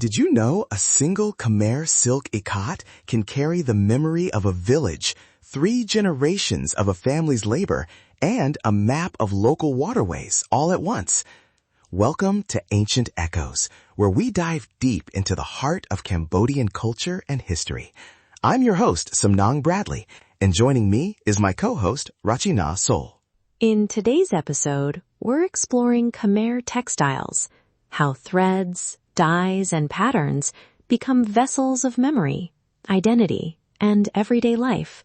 Did you know a single Khmer silk ikat can carry the memory of a village, 3 generations of a family's labor, and a map of local waterways all at once? Welcome to Ancient Echoes, where we dive deep into the heart of Cambodian culture and history. I'm your host, Samnang Bradley, and joining me is my co-host, Rachana Soul. In today's episode, we're exploring Khmer Textiles, how threads, dyes, and patterns become vessels of memory, identity, and everyday life.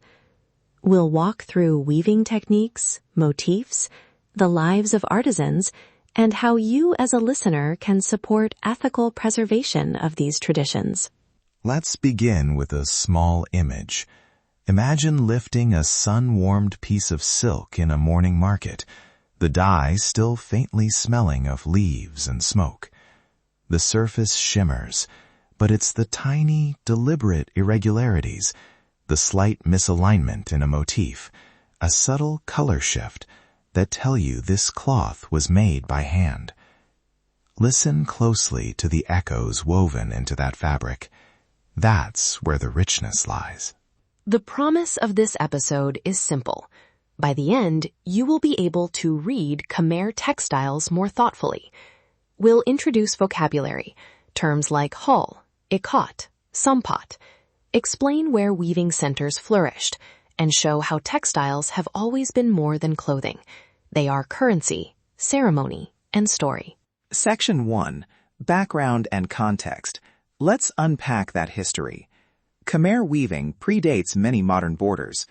We'll walk through weaving techniques, motifs, the lives of artisans, and how you as a listener can support ethical preservation of these traditions. Let's begin with a small image. Imagine lifting a sun-warmed piece of silk in a morning market, the dye still faintly smelling of leaves and smoke. The surface shimmers, but it's the tiny, deliberate irregularities, the slight misalignment in a motif, a subtle color shift that tell you this cloth was made by hand. Listen closely to the echoes woven into that fabric. That's where the richness lies. The promise of this episode is simple. By the end, you will be able to read Khmer Textiles more thoughtfully. We'll introduce vocabulary, terms like hull, ikat, sampat, explain where weaving centers flourished, and show how textiles have always been more than clothing. They are currency, ceremony, and story. Section 1. Background and context. Let's unpack that history. Khmer weaving predates many modern borders.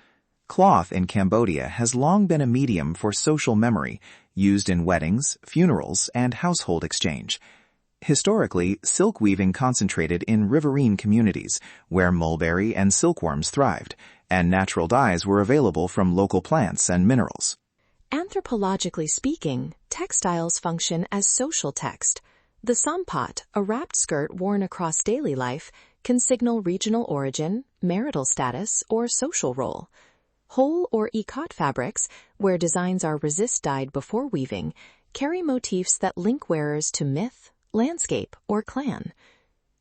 Cloth in Cambodia has long been a medium for social memory, used in weddings, funerals, and household exchange. Historically, silk weaving concentrated in riverine communities, where mulberry and silkworms thrived, and natural dyes were available from local plants and minerals. Anthropologically speaking, textiles function as social text. The sampat, a wrapped skirt worn across daily life, can signal regional origin, marital status, or social role. Whole or ikat fabrics, where designs are resist-dyed before weaving, carry motifs that link wearers to myth, landscape, or clan.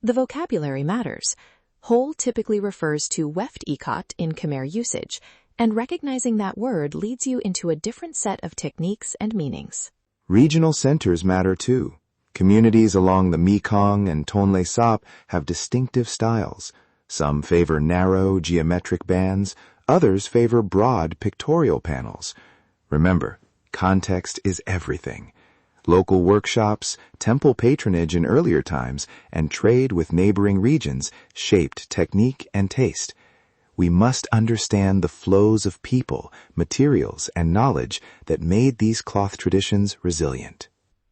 The vocabulary matters. Whole typically refers to weft ikat in Khmer usage, and recognizing that word leads you into a different set of techniques and meanings. Regional centers matter too. Communities along the Mekong and Tonle Sap have distinctive styles. Some favor narrow, geometric bands, others favor broad pictorial panels. Remember, context is everything. Local workshops, temple patronage in earlier times, and trade with neighboring regions shaped technique and taste. We must understand the flows of people, materials, and knowledge that made these cloth traditions resilient.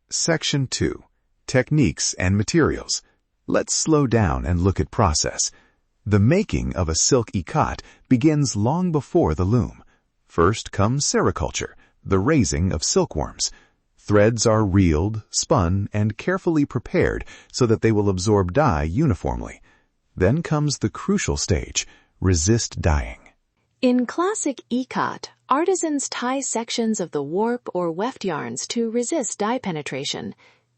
Section 2. Techniques and materials. Let's slow down and look at process. The making of a silk ikat begins long before the loom. First comes sericulture, the raising of silkworms. Threads are reeled, spun, and carefully prepared so that they will absorb dye uniformly. Then comes the crucial stage, resist dyeing. In classic ikat, artisans tie sections of the warp or weft yarns to resist dye penetration.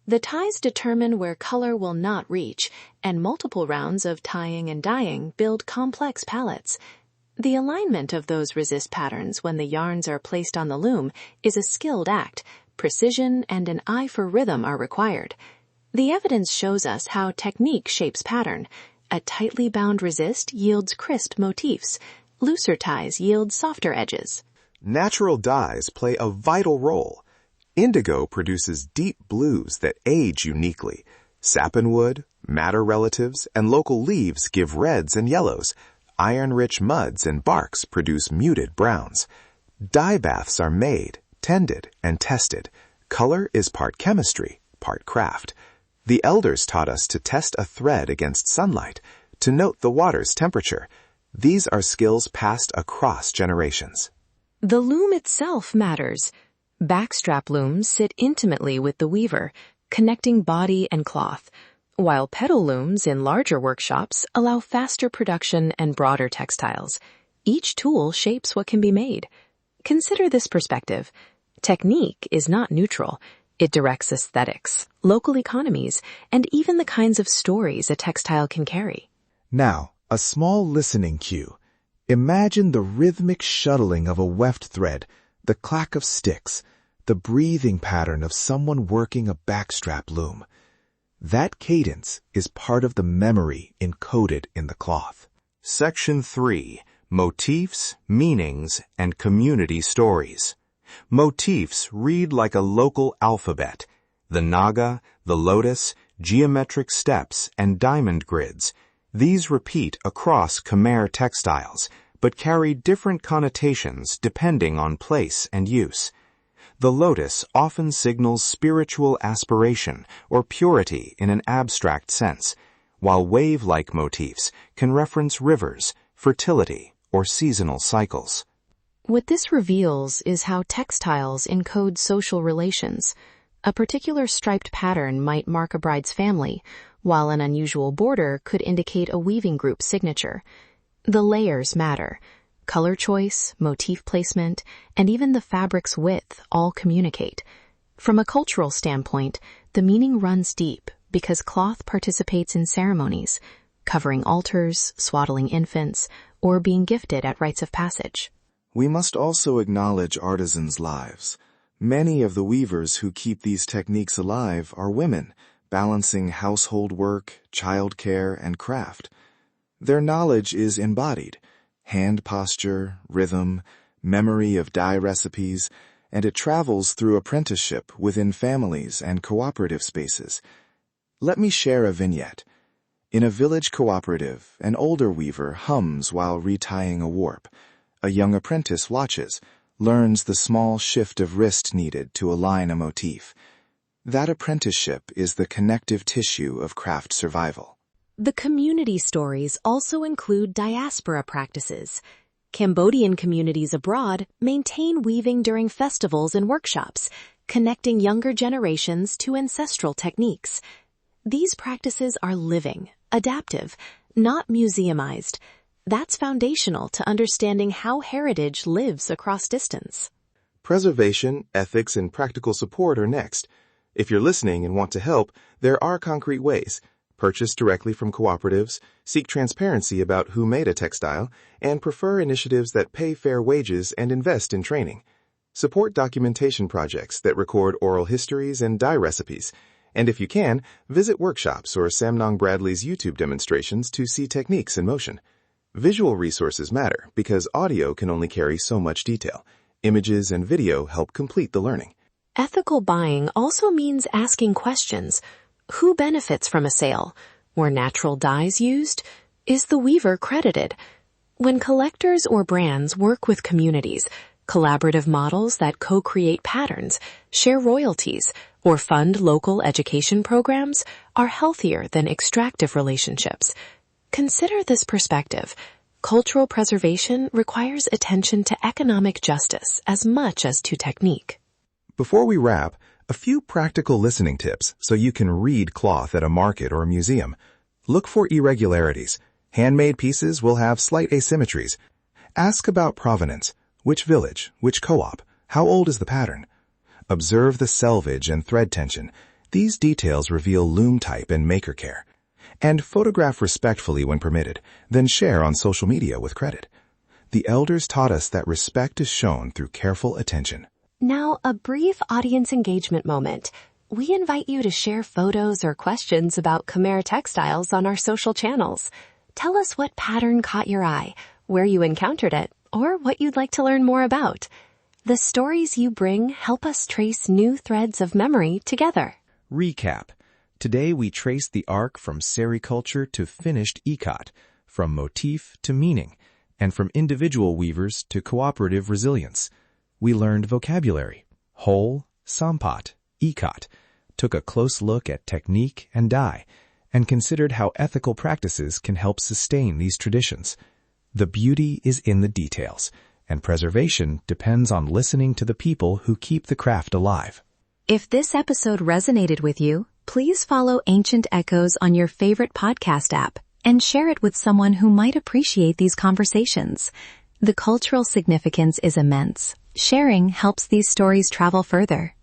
The ties determine where color will not reach, and multiple rounds of tying and dyeing build complex palettes. The alignment of those resist patterns when the yarns are placed on the loom is a skilled act. Precision and an eye for rhythm are required. The evidence shows us how technique shapes pattern. A tightly bound resist yields crisp motifs. Looser ties yield softer edges. Natural dyes play a vital role. Indigo produces deep blues that age uniquely. Sappanwood, madder relatives, and local leaves give reds and yellows. Iron-rich muds and barks produce muted browns. Dye baths are made, tended, and tested. Color is part chemistry, part craft. The elders taught us to test a thread against sunlight, to note the water's temperature. These are skills passed across generations. The loom itself matters. Backstrap looms sit intimately with the weaver, connecting body and cloth, while pedal looms in larger workshops allow faster production and broader textiles. Each tool shapes what can be made. Consider this perspective. Technique is not neutral. It directs aesthetics, local economies, and even the kinds of stories a textile can carry. Now, a small listening cue. Imagine the rhythmic shuttling of a weft thread, the clack of sticks, the breathing pattern of someone working a backstrap loom. That cadence is part of the memory encoded in the cloth. Section 3. Motifs, Meanings, and Community Stories. Motifs read like a local alphabet. The naga, the lotus, geometric steps, and diamond grids. These repeat across Khmer textiles, but carry different connotations depending on place and use. The lotus often signals spiritual aspiration or purity in an abstract sense, while wave-like motifs can reference rivers, fertility, or seasonal cycles. What this reveals is how textiles encode social relations. A particular striped pattern might mark a bride's family, while an unusual border could indicate a weaving group signature. The layers matter. Color choice, motif placement, and even the fabric's width all communicate. From a cultural standpoint, the meaning runs deep because cloth participates in ceremonies, covering altars, swaddling infants, or being gifted at rites of passage. We must also acknowledge artisans' lives. Many of the weavers who keep these techniques alive are women, balancing household work, childcare, and craft. Their knowledge is embodied: hand posture, rhythm, memory of dye recipes, and it travels through apprenticeship within families and cooperative spaces. Let me share a vignette. In a village cooperative, an older weaver hums while retying a warp. A young apprentice watches, learns the small shift of wrist needed to align a motif. That apprenticeship is the connective tissue of craft survival. The community stories also include diaspora practices. Cambodian communities abroad maintain weaving during festivals and workshops, connecting younger generations to ancestral techniques. These practices are living, adaptive, not museumized. That's foundational to understanding how heritage lives across distance. Preservation, ethics, and practical support are next. If you're listening and want to help, there are concrete ways. Purchase directly from cooperatives, seek transparency about who made a textile, and prefer initiatives that pay fair wages and invest in training. Support documentation projects that record oral histories and dye recipes. And if you can, visit workshops or Samnang Bradley's YouTube demonstrations to see techniques in motion. Visual resources matter because audio can only carry so much detail. Images and video help complete the learning. Ethical buying also means asking questions. Who benefits from a sale? Were natural dyes used? Is the weaver credited? When collectors or brands work with communities, collaborative models that co-create patterns, share royalties, or fund local education programs are healthier than extractive relationships. Consider this perspective. Cultural preservation requires attention to economic justice as much as to technique. Before we wrap, a few practical listening tips so you can read cloth at a market or a museum. Look for irregularities. Handmade pieces will have slight asymmetries. Ask about provenance. Which village? Which co-op? How old is the pattern? Observe the selvage and thread tension. These details reveal loom type and maker care. And photograph respectfully when permitted, then share on social media with credit. The elders taught us that respect is shown through careful attention. Now, a brief audience engagement moment. We invite you to share photos or questions about Khmer Textiles on our social channels. Tell us what pattern caught your eye, where you encountered it, or what you'd like to learn more about. The stories you bring help us trace new threads of memory together. Recap. Today we traced the arc from sericulture to finished ikat, from motif to meaning, and from individual weavers to cooperative resilience. We learned vocabulary, whole, sampat, ikat, took a close look at technique and dye, and considered how ethical practices can help sustain these traditions. The beauty is in the details, and preservation depends on listening to the people who keep the craft alive. If this episode resonated with you, please follow Ancient Echoes on your favorite podcast app and share it with someone who might appreciate these conversations. The cultural significance is immense. Sharing helps these stories travel further.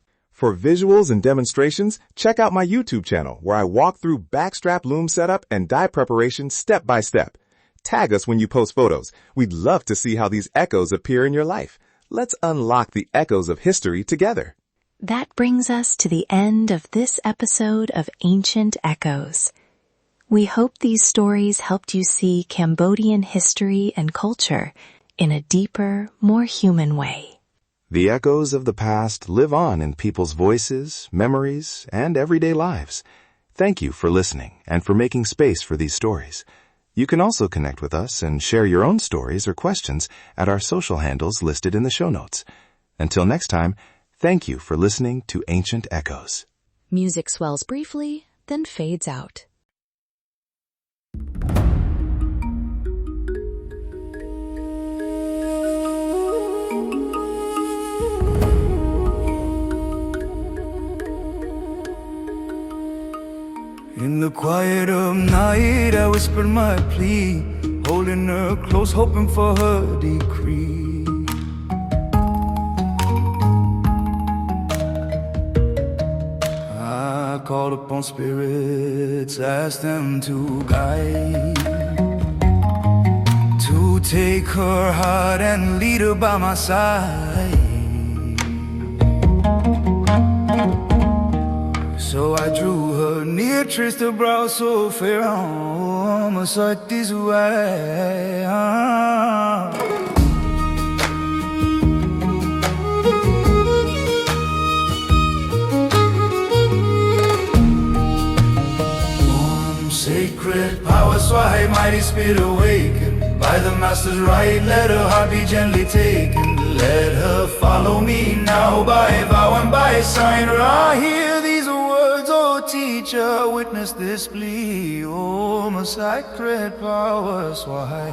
For visuals and demonstrations, check out my YouTube channel where I walk through backstrap loom setup and dye preparation step by step. Tag us when you post photos. We'd love to see how these echoes appear in your life. Let's unlock the echoes of history together. That brings us to the end of this episode of Ancient Echoes. We hope these stories helped you see Cambodian history and culture in a deeper, more human way. The echoes of the past live on in people's voices, memories, and everyday lives. Thank you for listening and for making space for these stories. You can also connect with us and share your own stories or questions at our social handles listed in the show notes. Until next time, thank you for listening to Ancient Echoes. Music swells briefly, then fades out. In the quiet of night, I whispered my plea, holding her close, hoping for her decree. I called upon spirits, asked them to guide, to take her heart and lead her by my side. So I drew her near, traced her brow so fair, my sight is way. Sacred power, Swahai, mighty spirit awakened. By the master's right, let her heart be gently taken. Let her follow me now by vow and by sign. I hear these words, oh teacher, witness this plea. Oh, my sacred power, Swahai.